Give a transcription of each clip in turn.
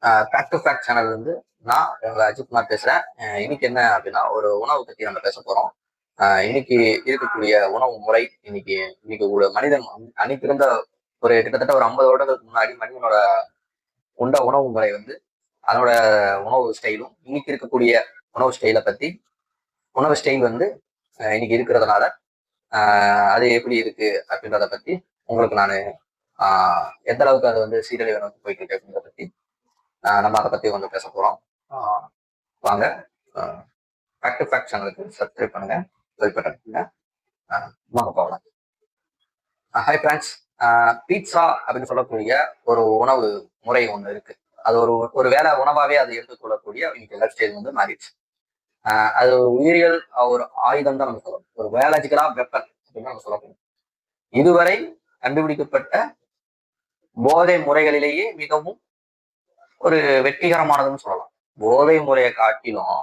Fact to fact channel வந்து நான் உங்க அஜித்குமார் பேசுறேன். இன்னைக்கு என்ன அப்படின்னா ஒரு உணவு பத்தி நம்ம பேச போறோம். இன்னைக்கு இருக்கக்கூடிய உணவு முறை இன்னைக்கு இன்னைக்கு ஒரு மனிதன் அன்னைக்கு இருந்த ஒரு கிட்டத்தட்ட ஒரு 50 வருடங்களுக்கு முன்னாடி மனிதனோட உண்ட உணவு முறை வந்து அதனோட உணவு ஸ்டைலும் இன்னைக்கு இருக்கக்கூடிய உணவு ஸ்டைலை பத்தி உணவு ஸ்டைல் வந்து இன்னைக்கு இருக்கிறதுனால அது எப்படி இருக்கு அப்படின்றத பத்தி உங்களுக்கு நான் எந்த அளவுக்கு அது வந்து சீரழிவை நோக்கி போயிட்டு இருக்கு அப்படின்றத பத்தி நம்ம அதை பத்தி கொஞ்சம் பேச போறோம். வாங்க ஃபேக்ட் டு ஃபேக்ட் சேனலுக்கு சப்ஸ்கிரைப் பண்ணுங்க, லைக் பண்ணுங்க. வாங்க போகலாம். ஹாய் ஃப்ரெண்ட்ஸ், பீட்சா அப்படின்னு சொல்லக்கூடிய ஒரு உணவு முறை ஒன்று இருக்கு. அது ஒரு வேலை உணவாவே அது எடுத்துக்கொள்ளக்கூடிய இன்னைக்கு லைஃப் ஸ்டைல் வந்து மாறிடுச்சு. அது ஒரு உயிரியல் ஒரு ஆயுதம் தான் நம்ம சொல்லணும், ஒரு பயாலஜிக்கலா வெப்பன் அப்படின்னு நம்ம சொல்லணும். இதுவரை கண்டுபிடிக்கப்பட்ட போதை முறைகளிலேயே மிகவும் ஒரு வெற்றிகரமானதுன்னு சொல்லலாம். போதை முறையை காட்டிலும்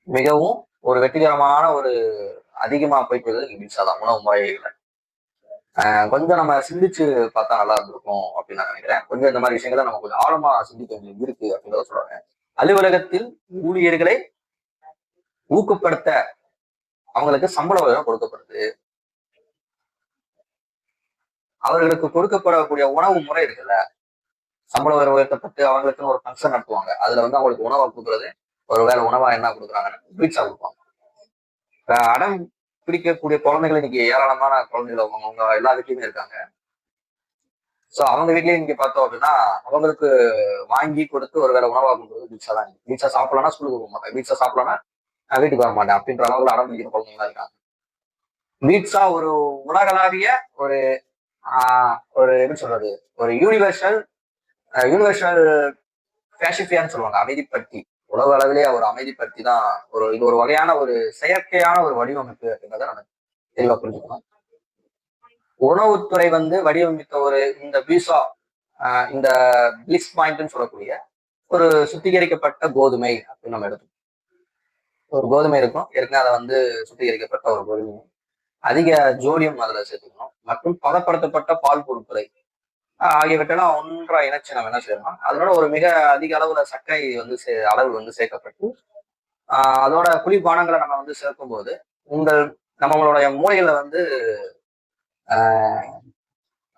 மிகவும் ஒரு வெற்றிகரமான ஒரு அதிகமா போயிட்டு இருக்கிறது பீட்சா தான் உணவு முறைகளை. கொஞ்சம் நம்ம சிந்திச்சு பார்த்தா நல்லா இருந்திருக்கும் அப்படின்னு நான் நினைக்கிறேன். கொஞ்சம் இந்த மாதிரி விஷயங்களை நம்ம கொஞ்சம் ஆழமா சிந்திக்க வேண்டியது இருக்கு அப்படின்றத சொல்றாங்க. அலுவலகத்தில் ஊழியர்களை ஊக்கப்படுத்த அவங்களுக்கு சம்பள உயர்வு கொடுக்கப்படுது. அவர்களுக்கு கொடுக்கப்படக்கூடிய உணவு முறை இருக்குல்ல, சம்பள உயர்வு உயர்த்தப்பட்டு அவங்களுக்குன்னு ஒரு ஃபங்க்ஷன் நடத்துவாங்க. அதுல வந்து அவங்களுக்கு உணவை கொடுக்குறது, ஒரு வேளை உணவா என்ன கொடுக்குறாங்கன்னு பீட்சா கொடுப்பாங்க. அடம் பிடிக்கக்கூடிய குழந்தைகள் இன்னைக்கு ஏராளமான குழந்தைகள் அவங்க எல்லா வீட்லயுமே இருக்காங்க. ஸோ அவங்க வீட்லயே நீங்க பார்த்தோம் அப்படின்னா அவங்களுக்கு வாங்கி கொடுத்து ஒரு வேளை உணவா கொடுக்குறது பீட்சா தான். பீட்சா சாப்பிடலன்னா ஸ்கூலுக்கு போக மாட்டேன், பீட்சா சாப்பிடலன்னா வீட்டுக்கு வர மாட்டேன் அப்படின்ற அளவுக்கு அடம் பிடிக்கிற குழந்தைங்களா இருக்காங்க. பீட்சா ஒரு உலகளாவிய ஒரு ஒரு எப்படி சொல்றது, ஒரு யூனிவர்சல் பேசிஃபியான்னு சொல்லுவாங்க, அமைதிப்படுத்தி. உலக அளவிலேயே ஒரு அமைதிப்படுத்தி தான் இது ஒரு வகையான ஒரு செயற்கையான ஒரு வடிவமைப்பு அப்படின்றத நம்ம தெளிவா புரிஞ்சுக்கணும். உணவுத்துறை வந்து வடிவமைத்த ஒரு இந்த பீஸா, இந்த பிளிஸ் பாயிண்ட்னு சொல்லக்கூடிய ஒரு சுத்திகரிக்கப்பட்ட கோதுமை அப்படின்னு நம்ம எடுத்தோம். ஒரு கோதுமை இருக்கும், ஏற்கனவே அதை வந்து சுத்திகரிக்கப்பட்ட ஒரு கோதுமை, அதிக ஜோடியம் அதுல சேர்த்துக்கணும், மற்றும் பதப்படுத்தப்பட்ட பால் பொருட்களை ஆகியவற்றெல்லாம் ஒன்றா இணைச்சு நம்ம என்ன செய்யணும், அதோட ஒரு மிக அதிக அளவுல சர்க்கரை வந்து அளவு வந்து சேர்க்கப்பட்டு அதோட குளிர்பானங்களை நம்ம வந்து சேர்க்கும் போது நம்மளுடைய மூளைகளை வந்து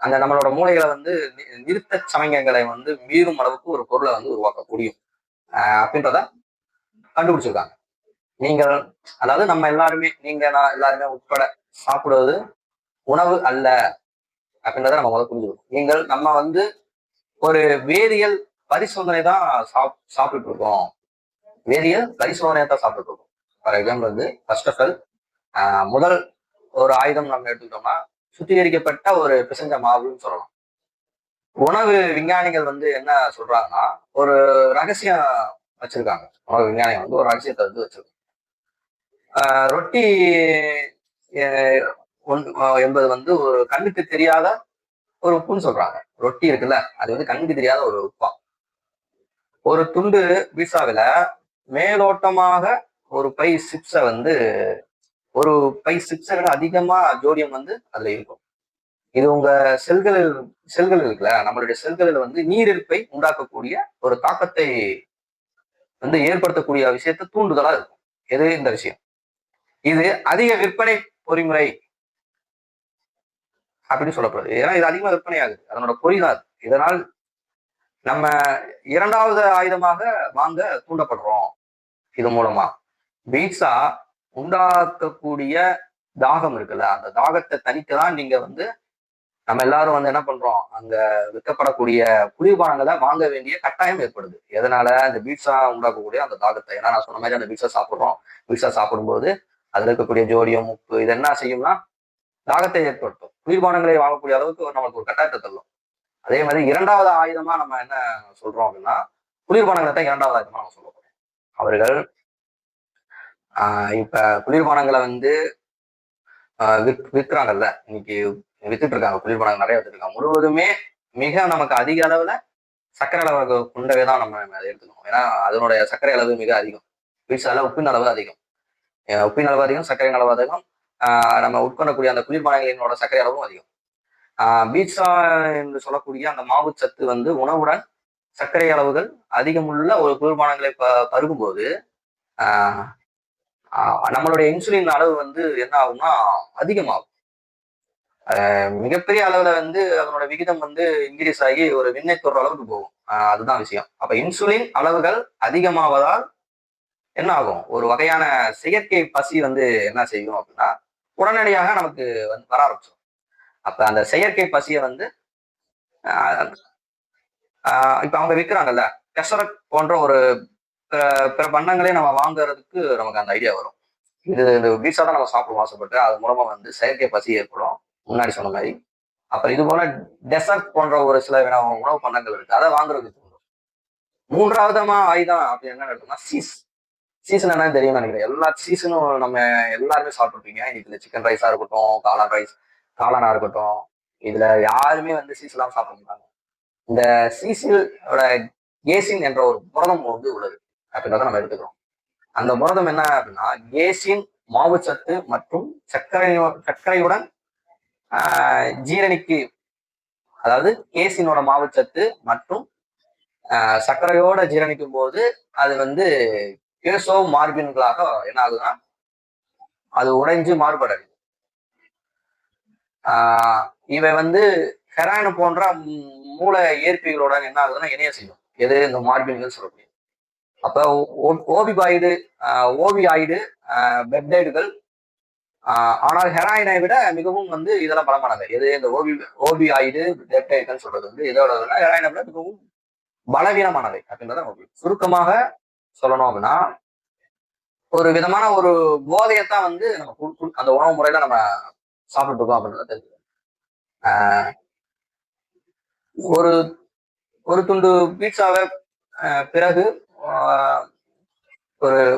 அந்த நம்மளோட மூளைகளை வந்து நிறுத்த சமயங்களை வந்து மீறும் அளவுக்கு ஒரு பொருளை வந்து உருவாக்கக்கூடியும் அப்படின்றத கண்டுபிடிச்சிருக்காங்க. நீங்கள் அதாவது நம்ம எல்லாருமே, நீங்க நான் எல்லாருமே உட்பட சாப்பிடுவது உணவு அல்ல அப்படின்றத நம்ம முதல்ல புரிஞ்சுக்கணும். நம்ம வந்து ஒரு வேதியியல் பரிசோதனை தான் சாப்பிட்டு இருக்கோம், வேதியியல் பரிசோதனையை தான் சாப்பிட்டு இருக்கோம். ஃபார் எக்ஸாம்பிள் வந்து ஃபர்ஸ்ட் ஆஃப் ஆல் முதல் ஒரு ஆயுதம் நம்ம எடுத்துக்கிட்டோம்னா சுத்திகரிக்கப்பட்ட ஒரு பிசைஞ்ச மாவுன்னு சொல்லலாம். உணவு விஞ்ஞானிகள் வந்து என்ன சொல்றாங்கன்னா ஒரு ரகசியம் வச்சிருக்காங்க. உணவு விஞ்ஞானிகள் வந்து ஒரு ரகசியத்தை வந்து வச்சிருக்காங்க. ரொட்டி என்பது வந்து ஒரு கண்ணுக்கு தெரியாத ஒரு உப்புன்னு சொல்றாங்க. ரொட்டி இருக்குல்ல, அது வந்து கண்ணுக்கு தெரியாத ஒரு உப்பா. ஒரு துண்டு பீட்சாவில மேலோட்டமாக ஒரு பை சிப்ஸை வந்து ஒரு பை சிப்ஸை விட அதிகமா ஜோடியம் வந்து அதுல இருக்கும். இது உங்க செல்கள் இருக்குல்ல, நம்மளுடைய செல்களில் வந்து நீரிழப்பை உண்டாக்கக்கூடிய ஒரு தாக்கத்தை வந்து ஏற்படுத்தக்கூடிய விஷயத்தை தூண்டுதலா இருக்கும். எது இந்த விஷயம்? இது அதிக விற்பனை பொறிமுறை அப்படின்னு சொல்லப்படுது. ஏன்னா இது அதிகமா விற்பனை ஆகுது, அதனோட பொறிதான். இதனால் நம்ம இரண்டாவது ஆயுதமாக வாங்க தூண்டப்படுறோம். இது மூலமா பீட்சா உண்டாக்கக்கூடிய தாகம் இருக்குல்ல, அந்த தாகத்தை தனிக்கதான் நீங்க வந்து நம்ம எல்லாரும் வந்து என்ன பண்றோம், அங்க விற்கப்படக்கூடிய குளிர்பானங்களை வாங்க வேண்டிய கட்டாயம் ஏற்படுது. எதனால? அந்த பீட்சா உண்டாக்கக்கூடிய அந்த தாகத்தை. ஏன்னா நான் சொன்ன மாதிரி அந்த பீட்சா சாப்பிடுறோம், பீட்சா சாப்பிடும்போது அதுல இருக்கக்கூடிய ஜோடியம், உப்பு, இது என்ன செய்யும்னா தாகத்தை ஏற்படுத்தும், குளிர்பானங்களை வாங்கக்கூடிய அளவுக்கு நமக்கு ஒரு கட்டாயத்தை தள்ளும். அதே மாதிரி இரண்டாவது ஆயுதமா நம்ம என்ன சொல்றோம் அப்படின்னா குளிர்பானங்களை தான் இரண்டாவது ஆயுதமா நம்ம சொல்ல போறோம். அவர்கள் இப்ப குளிர்பானங்களை வந்து விற்கிறாங்கல்ல, இன்னைக்கு வித்துட்டு இருக்காங்க, குளிர்பானங்கள் நிறைய வித்துட்டு இருக்காங்க. முழுவதுமே மிக நமக்கு அதிக அளவுல சர்க்கரை அளவு கொண்டவே தான் நம்ம அதை எடுத்துக்கணும். ஏன்னா அதனுடைய சர்க்கரை அளவு மிக அதிகம். பீட்சால உப்பின் அளவு அதிகம், உப்பின் அளவு அதிகம், சர்க்கரையின் அளவு அதிகம். நம்ம உட்கொள்ளக்கூடிய அந்த குளிர்பானங்களினோட சர்க்கரை அளவும் அதிகம். பீட்சா என்று சொல்லக்கூடிய அந்த மாவு சத்து வந்து உணவுடன் சர்க்கரை அளவுகள் அதிகமுள்ள ஒரு குளிர்பானங்களை பருகும்போது ஆஹ் நம்மளுடைய இன்சுலின் அளவு வந்து என்ன ஆகும்னா அதிகமாகும். மிகப்பெரிய அளவுல வந்து அதனோட விகிதம் வந்து இன்க்ரீஸ் ஆகி ஒரு விண்ணை தொடுற அளவுக்கு போகும். அதுதான் விஷயம். அப்ப இன்சுலின் அளவுகள் அதிகமாவதால் என்ன ஆகும், ஒரு வகையான செயற்கை பசி வந்து என்ன செய்யும் அப்படின்னா உடனடியாக நமக்கு வந்து வர ஆரம்பிச்சிடும். அப்ப அந்த செயற்கை பசியை வந்து இப்ப அவங்க விற்கிறாங்கல்ல, கெசரட் போன்ற ஒரு பிற பண்ணங்களே நம்ம வாங்குறதுக்கு நமக்கு அந்த ஐடியா வரும். இந்த பீஸா தான் நம்ம சாப்பிடுவோம் ஆசைப்பட்டு, அது மூலமா வந்து செயற்கை பசி ஏற்படும், முன்னாடி சொன்ன மாதிரி. அப்புறம் இது போல டெசர்ட் போன்ற ஒரு சில உணவு பண்டங்கள் இருக்கு, அதை வாங்குறதுக்கு தோணும். மூன்றாவதமா ஆயுதம் அப்படின்னு என்ன நடக்கும்னா சீசன் என்னன்னு தெரியும்னு நினைக்கிறேன். எல்லா சீசனும் நம்ம எல்லாருமே சாப்பிட்டுருப்பீங்க. இன்னைக்கு சிக்கன் ரைஸா இருக்கட்டும், காளானா இருக்கட்டும், இதுல யாருமே வந்து சீஸ் எல்லாம் சாப்பிட மாட்டாங்க. இந்த சீசிலோட கேசின் என்ற ஒரு புரதம் வந்து உள்ளது அப்படின்றத நம்ம எடுத்துக்கிறோம். அந்த புரதம் என்ன அப்படின்னா கேசின், மாவுச்சத்து மற்றும் சர்க்கரையுடன் ஜீரணிக்கு, அதாவது கேசினோட மாவுச்சத்து மற்றும் சர்க்கரையோட ஜீரணிக்கும் போது அது வந்து கேசோ மார்பின்களாக என்ன ஆகுதுன்னா அது உடைஞ்சு மாறுபடாது. இவை வந்து ஹெராயின் போன்ற மூளை ஏற்பிகளோட என்ன ஆகுதுன்னா இணைய செய்யும். எது இந்த மார்பின்கள் சொல்லக்கூடிய. அப்ப ஓவியாய்டு பெப்டைடுகள், ஆனால் ஹெராயினை விட மிகவும் வந்து இதெல்லாம் பலமானவை. எது இந்த ஓபியாய்டு பெப்டைடுகள் சொல்றது வந்து இதோட ஹெராயினை விட மிகவும் பலவீனமானவை அப்படின்றத சுருக்கமாக சொல்லணும் அப்படின்னா ஒரு விதமான ஒரு போதையத்தான் வந்து நம்ம அந்த உணவு முறையில நம்ம சாப்பிட்டு இருக்கோம் அப்படின்றத தெரிஞ்சு. ஒரு ஒரு துண்டு பீட்சாவை பிறகு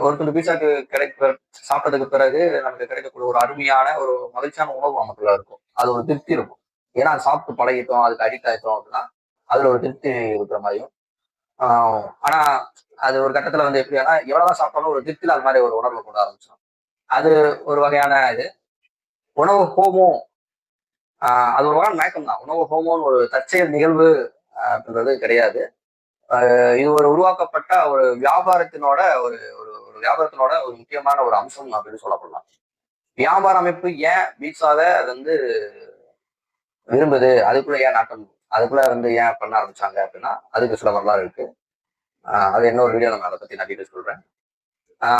ஒரு துண்டு பீட்சாக்கு சாப்பிட்டதுக்கு பிறகு நமக்கு கிடைக்கக்கூடிய ஒரு அருமையான ஒரு மகிழ்ச்சியான உணவு நமக்குள்ள இருக்கும். அது ஒரு திருப்தி இருக்கும். ஏன்னா அது சாப்பிட்டு பழகிட்டோம், அதுக்கு அடிக்ட் ஆயிட்டோம் அப்படின்னா அதுல ஒரு திருப்தி இருக்கிற மாதிரியும். ஆனா அது ஒரு கட்டத்துல வந்து எப்படின்னா எவ்வளவுதான் சாப்பிட்டாலும் ஒரு திருப்தியில அது மாதிரி ஒரு உணர்வை கொண்டு ஆரம்பிச்சோம். அது ஒரு வகையான இது. உணவு ஹோமோ, அது ஒரு வகையான மயக்கம் தான். உணவு ஹோமோன்னு ஒரு தற்செயல் நிகழ்வு அப்படின்றது கிடையாது. இது ஒரு உருவாக்கப்பட்ட ஒரு வியாபாரத்தினோட ஒரு வியாபாரத்தினோட ஒரு முக்கியமான ஒரு அம்சம் அப்படின்னு சொல்லப்படலாம். வியாபார அமைப்பு ஏன் பீட்சாவை அது வந்து விரும்புது, அதுக்குள்ள ஏன் நாட்டம், அதுக்குள்ள வந்து ஏன் பண்ண ஆரம்பிச்சாங்க அப்படின்னா அதுக்கு சில வரலாறு இருக்கு. அது இன்னொரு வீடியோ நம்ம அதை பத்தி நான் டீட்டெயில் சொல்றேன்.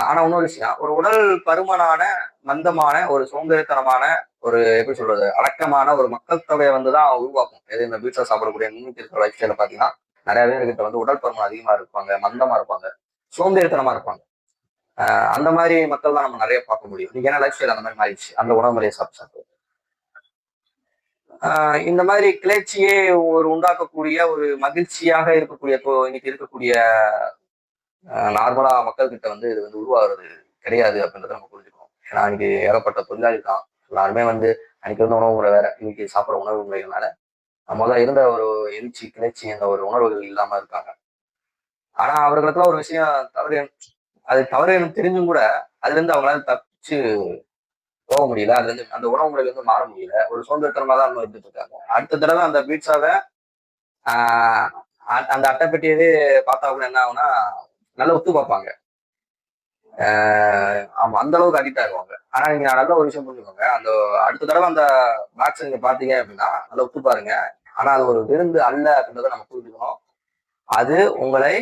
ஆனா இன்னொரு விஷயம், ஒரு உடல் பருமனான, மந்தமான, ஒரு சோம்பேறித்தனமான, ஒரு எப்படி சொல்றது, அடக்கமான ஒரு மக்கள் தொகையை வந்துதான் உருவாக்கும். எது இந்த பீட்சா சாப்பிடக்கூடிய இன்னைக்கு இருக்கிற லைஃப் ஸ்டைல பாத்தீங்கன்னா நிறைய பேர்கிட்ட வந்து உடல் பருமன் அதிகமா இருப்பாங்க, மந்தமா இருப்பாங்க, சோம்பேறித்தனமா இருப்பாங்க. அந்த மாதிரி மக்கள் தான் நம்ம நிறைய பார்க்க முடியும். நீங்க ஏன்னா லைஃப் ஸ்டைல் அந்த மாதிரி மாறிடுச்சு, அந்த உணவு முறையை சாப்பிட்டு. இந்த மாதிரி கிளர்ச்சியே ஒரு உண்டாக்கக்கூடிய ஒரு மகிழ்ச்சியாக இருக்கக்கூடிய இன்னைக்கு இருக்கக்கூடிய நார்மலா மக்கள் கிட்ட வந்து இது வந்து உருவாகிறது கிடையாது அப்படின்றத நம்ம புரிஞ்சுக்கணும். ஏன்னா இன்னைக்கு ஏகப்பட்ட தொழிலாளி தான் எல்லாருமே வந்து அன்னைக்கு இருந்த உணவு முறை வேற, இன்னைக்கு சாப்பிட்ற உணவு முறைகள்னால முதல்ல இருந்த ஒரு எழுச்சி கிளர்ச்சி அந்த ஒரு உணர்வுகள் இல்லாம இருக்காங்க. ஆனா அவர்களுக்கெல்லாம் ஒரு விஷயம் அது தவறு எனக்கு தெரிஞ்சும் கூட அதுல இருந்து அவங்களால தப்பிச்சு போக முடியல. அதுல இருந்து அந்த உணவு முறையில இருந்து மாற முடியல. ஒரு சோம்பேறித்தனமா தான் இருந்துட்டு இருக்காங்க. அடுத்த தடவை அந்த பீட்சாவை அந்த அட்டைப்பெட்டியவே பார்த்தா கூட என்ன ஆகும்னா நல்லா ஒத்து பார்ப்பாங்க. ஆமா, அந்த அளவுக்கு அடிக்ட் ஆகுவாங்க. ஆனா நீங்க நல்ல ஒரு விஷயம் புரிஞ்சுக்கோங்க, அந்த அடுத்த தடவை அந்த பாக்ஸ் நீங்க பாத்தீங்க அப்படின்னா நல்லா ஒத்து பாருங்க. ஆனா அது ஒரு விருந்து அல்ல அப்படின்றத நம்ம புரிஞ்சுக்கணும். அது உங்களை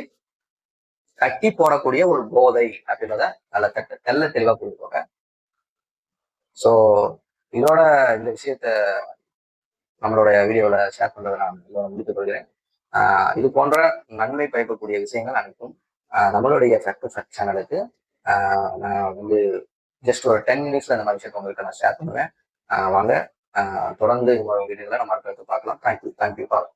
கட்டி போடக்கூடிய ஒரு போதை அப்படின்றத நல்ல தெல்ல தெளிவா புரிஞ்சுக்கோங்க. சோ இதோட இந்த விஷயத்த நம்மளுடைய வீடியோல ஷேர் பண்றதை நான் முடித்துக் கொள்கிறேன். இது போன்ற நன்மை பயக்கக்கூடிய விஷயங்கள் அனைத்தும் நம்மளுடைய ஃபேக்ட் சேனலுக்கு நான் வந்து ஜஸ்ட் ஒரு 10 மினிட்ஸ்ல இந்த மாதிரி விஷயத்த உங்களுக்கு நான் ஷேர் பண்ணுவேன். வாங்க தொடர்ந்து இந்த வீடியோல நம்ம அடுத்தடுத்து பார்க்கலாம். Thank you for